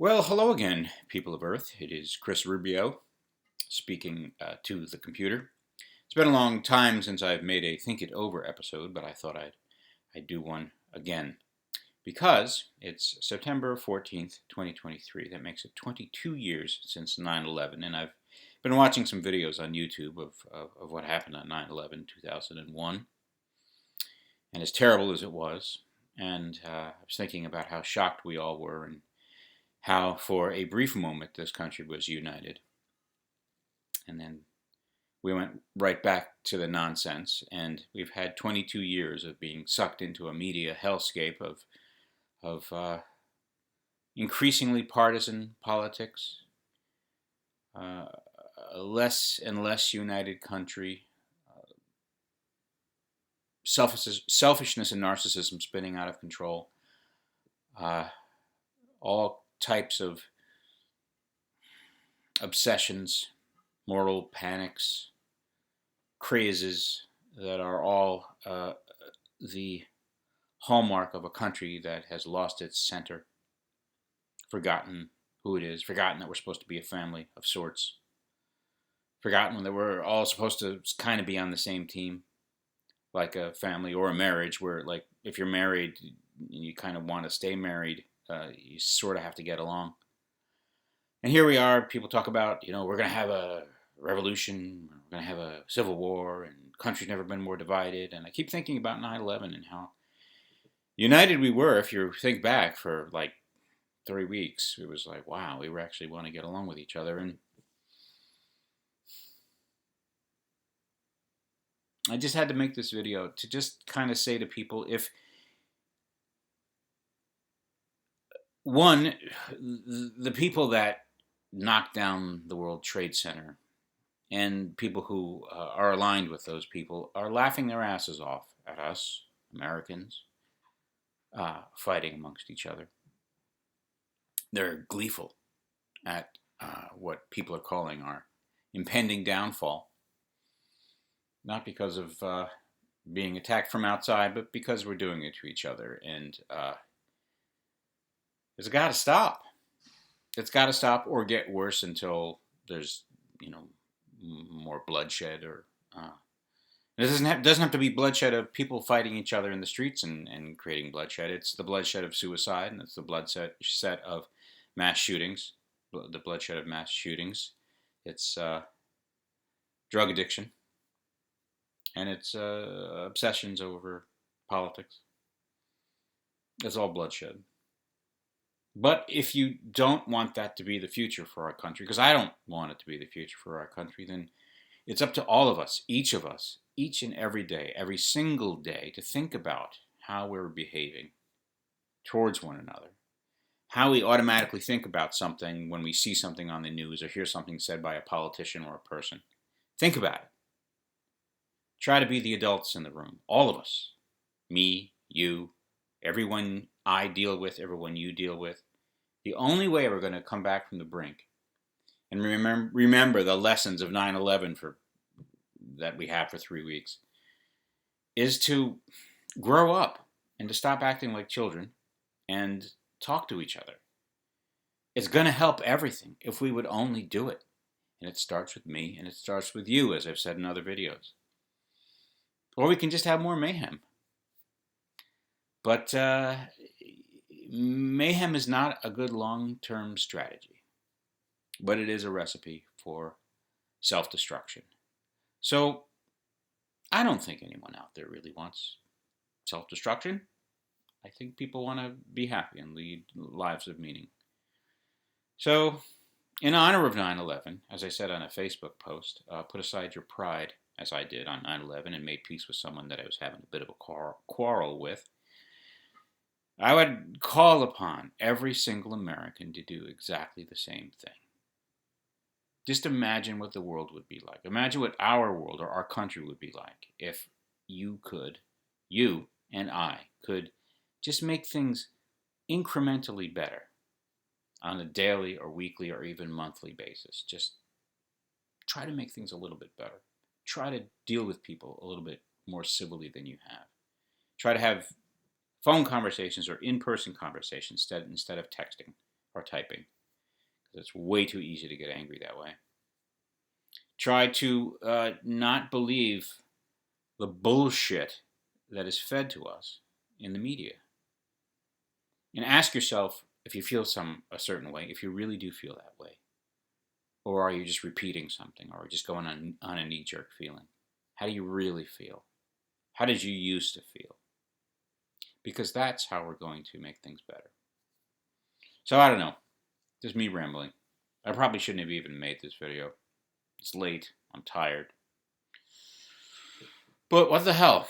Well, hello again, people of Earth. It is Chris Rubio speaking to the computer. It's been a long time since I've made a Think It Over episode, but I thought I'd do one again because it's September 14th, 2023. That makes it 22 years since 9/11, and I've been watching some videos on YouTube of what happened on 9/11, 2001, and as terrible as it was, and I was thinking about how shocked we all were and how for a brief moment this country was united. And then we went right back to the nonsense, and we've had 22 years of being sucked into a media hellscape of increasingly partisan politics, a less and less united country, selfishness and narcissism spinning out of control, all types of obsessions, moral panics, crazes that are all the hallmark of a country that has lost its center, forgotten who it is, forgotten that we're supposed to be a family of sorts, forgotten that we're all supposed to kind of be on the same team, like a family or a marriage, where, like, if you're married, you kind of want to stay married, you sort of have to get along. And here we are, people talk about, we're going to have a revolution, we're going to have a civil war, and the country's never been more divided. And I keep thinking about 9/11 and how united we were. If you think back for like 3 weeks, it was like, wow, we were actually want to get along with each other. And I just had to make this video to just kind of say to people, if one, the people that knocked down the World Trade Center and people who are aligned with those people are laughing their asses off at us, Americans, fighting amongst each other. They're gleeful at what people are calling our impending downfall, not because of being attacked from outside, but because we're doing it to each other. And it's got to stop. It's got to stop or get worse until there's, more bloodshed, or it doesn't have to be bloodshed of people fighting each other in the streets and creating bloodshed. It's the bloodshed of suicide, and it's the bloodshed of mass shootings, the bloodshed of mass shootings. It's drug addiction, and it's obsessions over politics. It's all bloodshed. But if you don't want that to be the future for our country, because I don't want it to be the future for our country, then it's up to all of us, each and every day, every single day, to think about how we're behaving towards one another, how we automatically think about something when we see something on the news or hear something said by a politician or a person. Think about it. Try to be the adults in the room, all of us, me, you, everyone I deal with, everyone you deal with. The only way we're going to come back from the brink and remember the lessons of 9/11 that we had for 3 weeks is to grow up and to stop acting like children and talk to each other. It's going to help everything if we would only do it. And it starts with me, and it starts with you, as I've said in other videos. Or we can just have more mayhem. But mayhem is not a good long-term strategy, but it is a recipe for self-destruction. So I don't think anyone out there really wants self-destruction. I think people want to be happy and lead lives of meaning. So in honor of 9/11, as I said on a Facebook post, put aside your pride, as I did on 9/11, and made peace with someone that I was having a bit of a quarrel with. I would call upon every single American to do exactly the same thing. Just imagine what the world would be like. Imagine what our world or our country would be like if you and I could just make things incrementally better on a daily or weekly or even monthly basis. Just try to make things a little bit better. Try to deal with people a little bit more civilly than you have. Try to have phone conversations or in-person conversations instead of texting or typing, because it's way too easy to get angry that way. Try to not believe the bullshit that is fed to us in the media. And ask yourself if you feel a certain way, if you really do feel that way. Or are you just repeating something, or just going on a knee-jerk feeling? How do you really feel? How did you used to feel? Because that's how we're going to make things better. So I don't know. Just me rambling. I probably shouldn't have even made this video. It's late. I'm tired. But what the hell?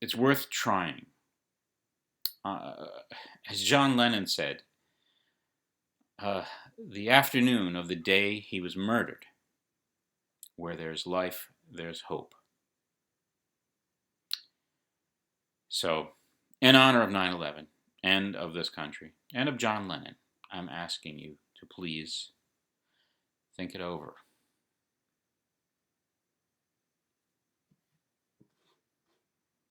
It's worth trying. As John Lennon said, the afternoon of the day he was murdered, where there's life, there's hope. So, in honor of 9/11 and of this country and of John Lennon, I'm asking you to please think it over.